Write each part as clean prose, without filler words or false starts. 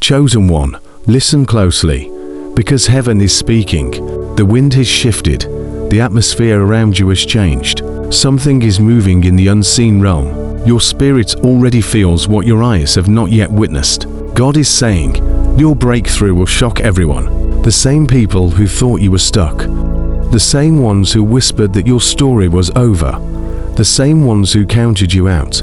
Chosen one, listen closely, because heaven is speaking. The wind has shifted, the atmosphere around you has changed. Something is moving in the unseen realm. Your spirit already feels what your eyes have not yet witnessed. God is saying, your breakthrough will shock everyone. The same people who thought you were stuck. The same ones who whispered that your story was over. The same ones who counted you out.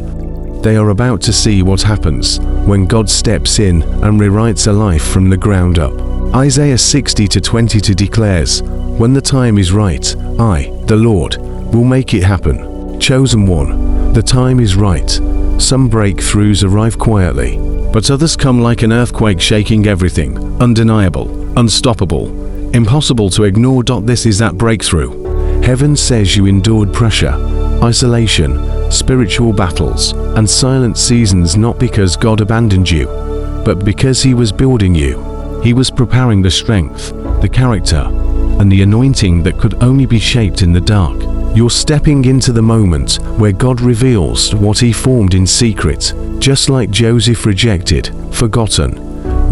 They are about to see what happens when God steps in and rewrites a life from the ground up. Isaiah 60:22 declares, when the time is right, I, the Lord, will make it happen. Chosen one, the time is right. Some breakthroughs arrive quietly, but others come like an earthquake shaking everything. Undeniable, unstoppable, impossible to ignore. This is that breakthrough. Heaven says you endured pressure, isolation, spiritual battles, and silent seasons, not because God abandoned you, but because He was building you. He was preparing the strength, the character, and the anointing that could only be shaped in the dark. You're stepping into the moment where God reveals what He formed in secret, just like Joseph, rejected, forgotten,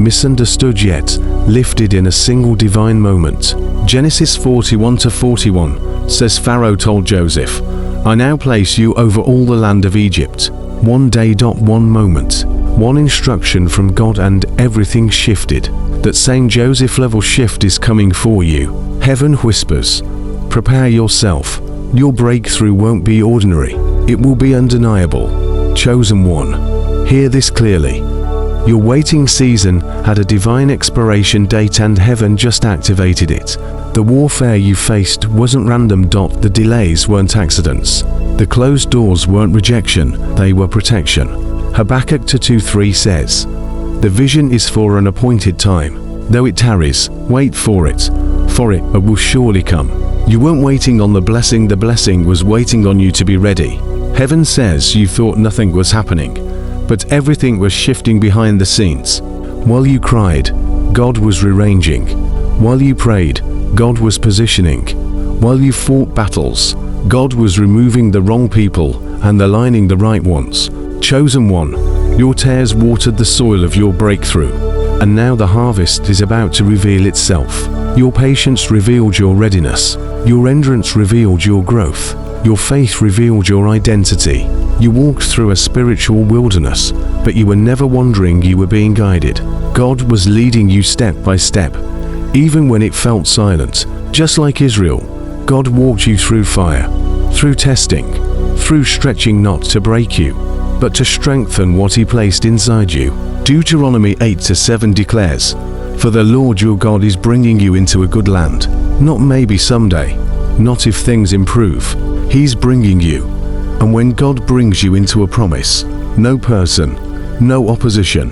misunderstood, yet lifted in a single divine moment. Genesis 41:41 says, Pharaoh told Joseph, I now place you over all the land of Egypt. One day, one moment, one instruction from God, and everything shifted. That same Joseph level shift is coming for you. Heaven whispers, prepare yourself. Your breakthrough won't be ordinary. It will be undeniable. Chosen one, hear this clearly. Your waiting season had a divine expiration date, and heaven just activated it. The warfare you faced wasn't random. The delays weren't accidents. The closed doors weren't rejection, they were protection. Habakkuk 2:3 says, the vision is for an appointed time. Though it tarries, wait for it will surely come. You weren't waiting on the blessing was waiting on you to be ready. Heaven says you thought nothing was happening, but everything was shifting behind the scenes. While you cried, God was rearranging. While you prayed, God was positioning. While you fought battles, God was removing the wrong people and aligning the right ones. Chosen one, your tears watered the soil of your breakthrough, and now the harvest is about to reveal itself. Your patience revealed your readiness. Your endurance revealed your growth. Your faith revealed your identity. You walked through a spiritual wilderness, but you were never wondering you were being guided. God was leading you step by step, even when it felt silent. Just like Israel, God walked you through fire, through testing, through stretching, not to break you, but to strengthen what He placed inside you. Deuteronomy 8:7 declares, for the Lord your God is bringing you into a good land. Not maybe someday, not if things improve. He's bringing you. And when God brings you into a promise, no person, no opposition,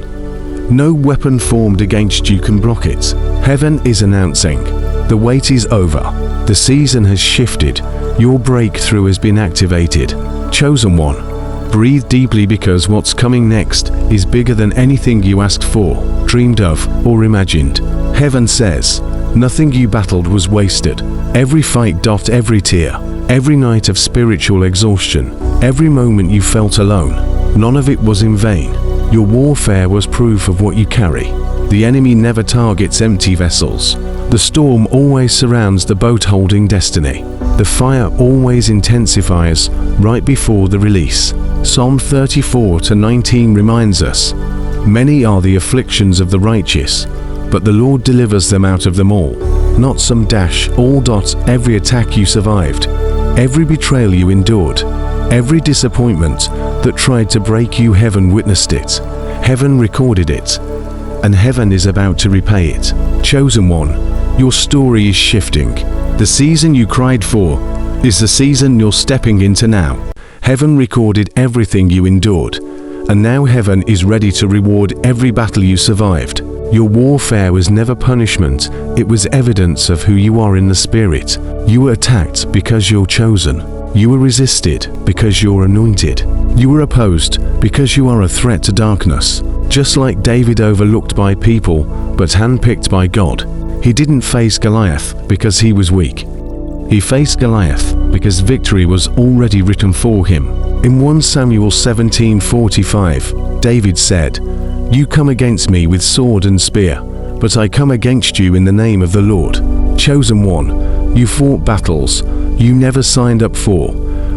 no weapon formed against you can block it. Heaven is announcing, the wait is over. The season has shifted. Your breakthrough has been activated. Chosen one, breathe deeply, because what's coming next is bigger than anything you asked for, dreamed of, or imagined. Heaven says, nothing you battled was wasted. Every fight, every tear, every night of spiritual exhaustion, every moment you felt alone, none of it was in vain. Your warfare was proof of what you carry. The enemy never targets empty vessels. The storm always surrounds the boat holding destiny. The fire always intensifies right before the release. Psalm 34:19 reminds us, many are the afflictions of the righteous, but the Lord delivers them out of them all. Not some all. Every attack you survived, every betrayal you endured, every disappointment that tried to break you, heaven witnessed it. Heaven recorded it, and heaven is about to repay it. Chosen one, your story is shifting. The season you cried for is the season you're stepping into now. Heaven recorded everything you endured, and now heaven is ready to reward every battle you survived. Your warfare was never punishment, it was evidence of who you are in the Spirit. You were attacked because you're chosen. You were resisted because you're anointed. You were opposed because you are a threat to darkness. Just like David, overlooked by people, but handpicked by God. He didn't face Goliath because he was weak. He faced Goliath because victory was already written for him. In 1 Samuel 17:45, David said, You come against me with sword and spear, but I come against you in the name of the Lord. Chosen one, you fought battles you never signed up for,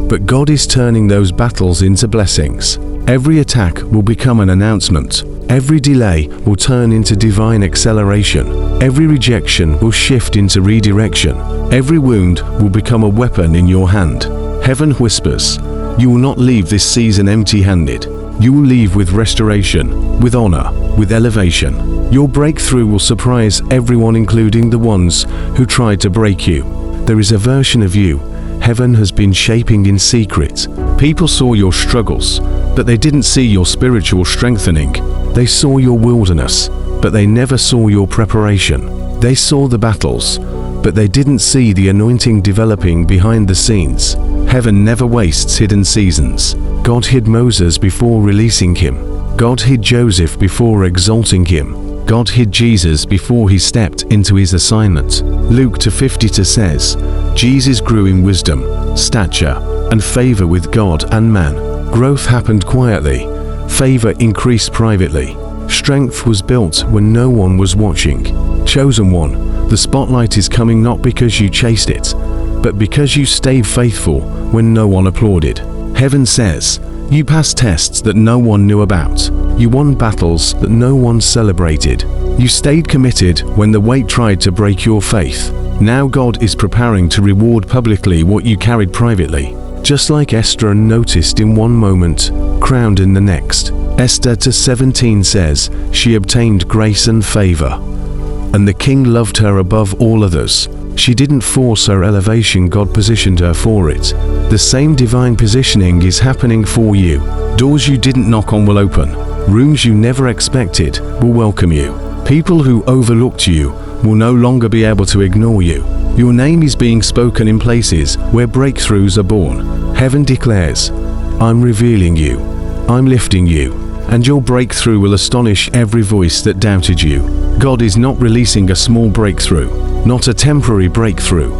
but God is turning those battles into blessings. Every attack will become an announcement. Every delay will turn into divine acceleration. Every rejection will shift into redirection. Every wound will become a weapon in your hand. Heaven whispers, you will not leave this season empty-handed. You will leave with restoration, with honor, with elevation. Your breakthrough will surprise everyone, including the ones who tried to break you. There is a version of you heaven has been shaping in secret. People saw your struggles, but they didn't see your spiritual strengthening. They saw your wilderness, but they never saw your preparation. They saw the battles, but they didn't see the anointing developing behind the scenes. Heaven never wastes hidden seasons. God hid Moses before releasing him. God hid Joseph before exalting him. God hid Jesus before he stepped into his assignment. Luke 2:52 says, Jesus grew in wisdom, stature, and favor with God and man. Growth happened quietly. Favor increased privately. Strength was built when no one was watching. Chosen one, the spotlight is coming not because you chased it, but because you stayed faithful when no one applauded. Heaven says, you passed tests that no one knew about. You won battles that no one celebrated. You stayed committed when the weight tried to break your faith. Now God is preparing to reward publicly what you carried privately. Just like Esther noticed in one moment, crowned in the next. Esther 2:17 says, she obtained grace and favor, and the king loved her above all others. She didn't force her elevation, God positioned her for it. The same divine positioning is happening for you. Doors you didn't knock on will open. Rooms you never expected will welcome you. People who overlooked you will no longer be able to ignore you. Your name is being spoken in places where breakthroughs are born. Heaven declares, I'm revealing you, I'm lifting you, and your breakthrough will astonish every voice that doubted you. God is not releasing a small breakthrough, not a temporary breakthrough,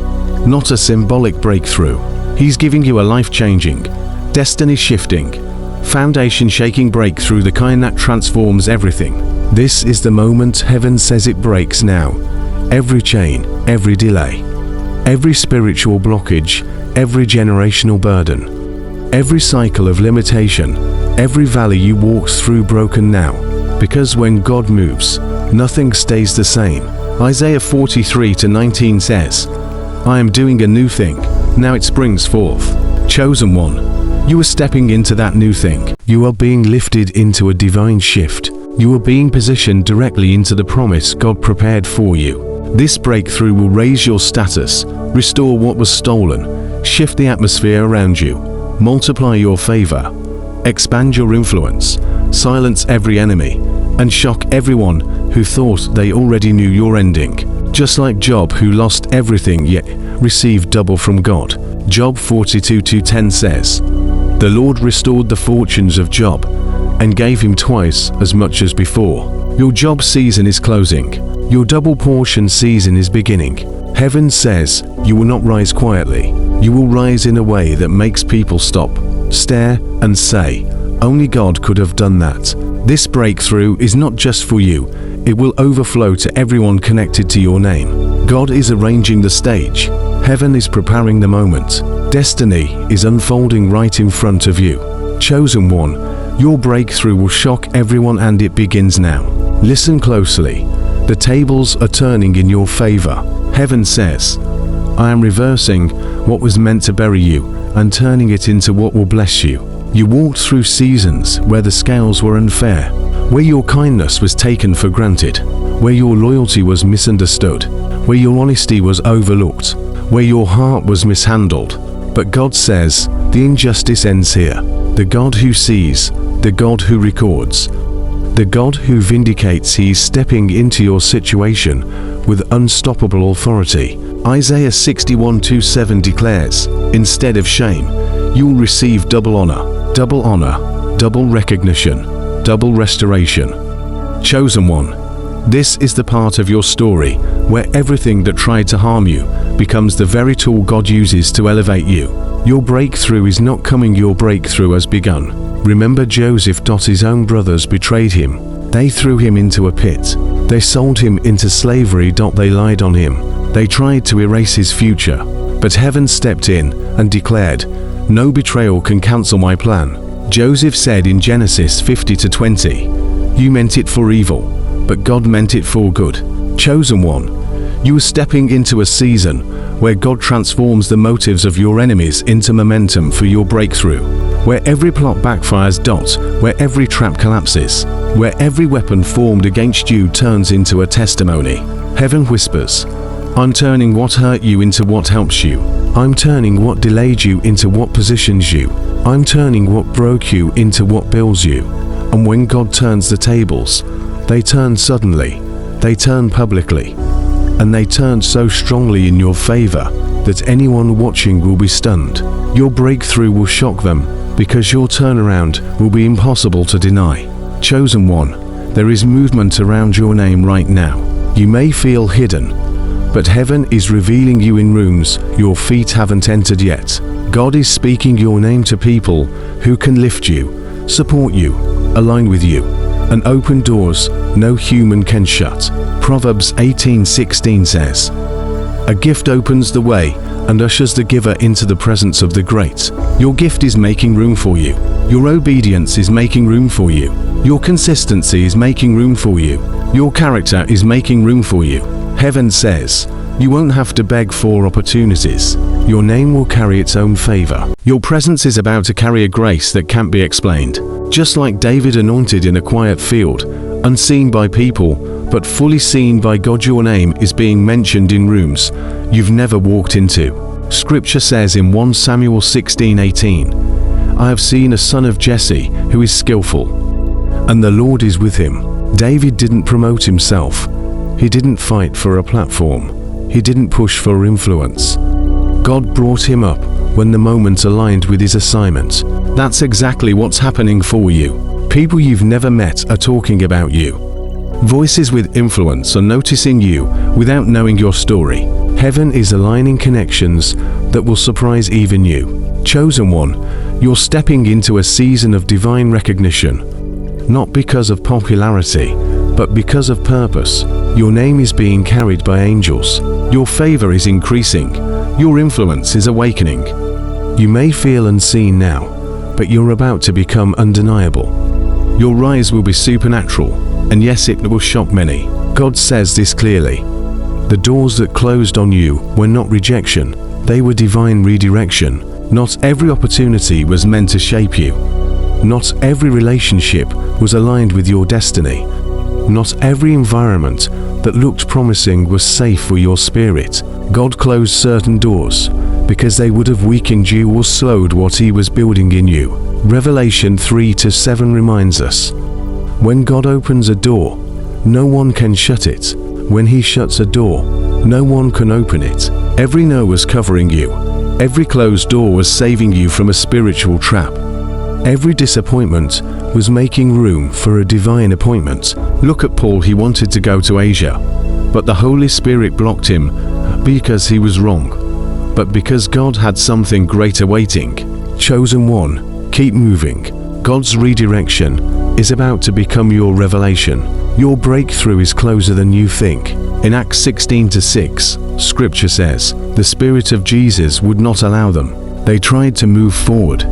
not a symbolic breakthrough. He's giving you a life-changing, destiny-shifting, foundation-shaking breakthrough, the kind that transforms everything. This is the moment heaven says it breaks now. Every chain, every delay, every spiritual blockage, every generational burden, every cycle of limitation, every valley you walked through broken now. Because when God moves, nothing stays the same. Isaiah 43:19 says, I am doing a new thing, now it springs forth. Chosen one, you are stepping into that new thing. You are being lifted into a divine shift. You are being positioned directly into the promise God prepared for you. This breakthrough will raise your status, restore what was stolen, shift the atmosphere around you, multiply your favor, expand your influence, silence every enemy, and shock everyone who thought they already knew your ending. Just like Job, who lost everything yet received double from God. Job 42:10 says, the Lord restored the fortunes of Job and gave him twice as much as before. Your job season is closing. Your double portion season is beginning. Heaven says you will not rise quietly. You will rise in a way that makes people stop, stare, and say, only God could have done that. This breakthrough is not just for you. It will overflow to everyone connected to your name. God is arranging the stage. Heaven is preparing the moment. Destiny is unfolding right in front of you. Chosen one, your breakthrough will shock everyone, and it begins now. Listen closely. The tables are turning in your favor. Heaven says, I am reversing what was meant to bury you and turning it into what will bless you. You walked through seasons where the scales were unfair, where your kindness was taken for granted, where your loyalty was misunderstood, where your honesty was overlooked, where your heart was mishandled. But God says, the injustice ends here. The God who sees, the God who records, the God who vindicates, he is stepping into your situation with unstoppable authority. Isaiah 61:7 declares, instead of shame, you will receive double honor, double recognition, double restoration. Chosen one, this is the part of your story where everything that tried to harm you becomes the very tool God uses to elevate you. Your breakthrough is not coming, your breakthrough has begun. Remember Joseph. His own brothers betrayed him. They threw him into a pit. They sold him into slavery. They lied on him. They tried to erase his future. But heaven stepped in and declared, "No betrayal can cancel my plan." Joseph said in Genesis 50-20, "You meant it for evil, but God meant it for good." Chosen one, you are stepping into a season where God transforms the motives of your enemies into momentum for your breakthrough, where every plot backfires, where every trap collapses, where every weapon formed against you turns into a testimony. Heaven whispers, "I'm turning what hurt you into what helps you. I'm turning what delayed you into what positions you. I'm turning what broke you into what builds you." And when God turns the tables, they turn suddenly, they turn publicly, and they turn so strongly in your favor that anyone watching will be stunned. Your breakthrough will shock them because your turnaround will be impossible to deny. Chosen one, there is movement around your name right now. You may feel hidden, but heaven is revealing you in rooms your feet haven't entered yet. God is speaking your name to people who can lift you, support you, align with you, and open doors no human can shut. Proverbs 18:16 says, "A gift opens the way and ushers the giver into the presence of the great." Your gift is making room for you. Your obedience is making room for you. Your consistency is making room for you. Your character is making room for you. Heaven says, you won't have to beg for opportunities. Your name will carry its own favor. Your presence is about to carry a grace that can't be explained. Just like David anointed in a quiet field, unseen by people, but fully seen by God, your name is being mentioned in rooms you've never walked into. Scripture says in 1 Samuel 16:18, "I have seen a son of Jesse who is skillful, and the Lord is with him." David didn't promote himself. He didn't fight for a platform. He didn't push for influence. God brought him up when the moment aligned with his assignment. That's exactly what's happening for you. People you've never met are talking about you. Voices with influence are noticing you without knowing your story. Heaven is aligning connections that will surprise even you. Chosen one, you're stepping into a season of divine recognition. Not because of popularity, but because of purpose. Your name is being carried by angels. Your favor is increasing. Your influence is awakening. You may feel unseen now, but you're about to become undeniable. Your rise will be supernatural, and yes, it will shock many. God says this clearly. The doors that closed on you were not rejection, they were divine redirection. Not every opportunity was meant to shape you. Not every relationship was aligned with your destiny. Not every environment that looked promising was safe for your spirit. God closed certain doors because they would have weakened you or slowed what He was building in you. Revelation 3-7 reminds us, when God opens a door, no one can shut it. When He shuts a door, no one can open it. Every no was covering you. Every closed door was saving you from a spiritual trap. Every disappointment was making room for a divine appointment. Look at Paul. He wanted to go to Asia, but the Holy Spirit blocked him because he was wrong, but because God had something greater waiting. Chosen one, keep moving. God's redirection is about to become your revelation. Your breakthrough is closer than you think. In Acts 16-6, Scripture says, the Spirit of Jesus would not allow them. They tried to move forward,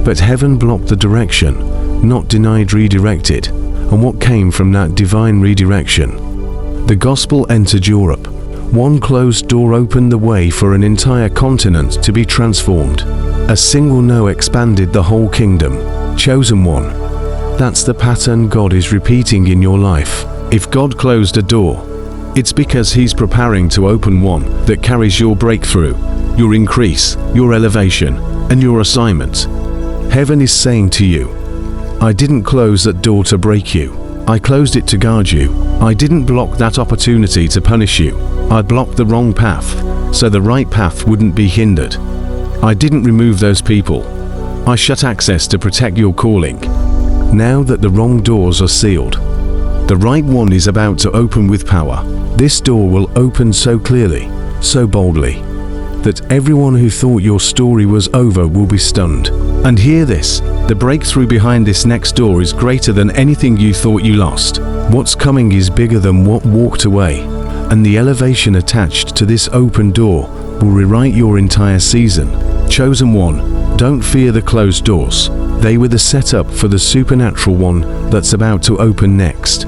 but heaven blocked the direction, not denied, redirected. And what came from that divine redirection? The gospel entered Europe. One closed door opened the way for an entire continent to be transformed. A single no expanded the whole kingdom. Chosen one. That's the pattern God is repeating in your life. If God closed a door, it's because He's preparing to open one that carries your breakthrough, your increase, your elevation, and your assignment. Heaven is saying to you, I didn't close that door to break you. I closed it to guard you. I didn't block that opportunity to punish you. I blocked the wrong path, so the right path wouldn't be hindered. I didn't remove those people. I shut access to protect your calling. Now that the wrong doors are sealed, the right one is about to open with power. This door will open so clearly, so boldly, that everyone who thought your story was over will be stunned. And hear this, the breakthrough behind this next door is greater than anything you thought you lost. What's coming is bigger than what walked away, and the elevation attached to this open door will rewrite your entire season. Chosen one, don't fear the closed doors. They were the setup for the supernatural one that's about to open next.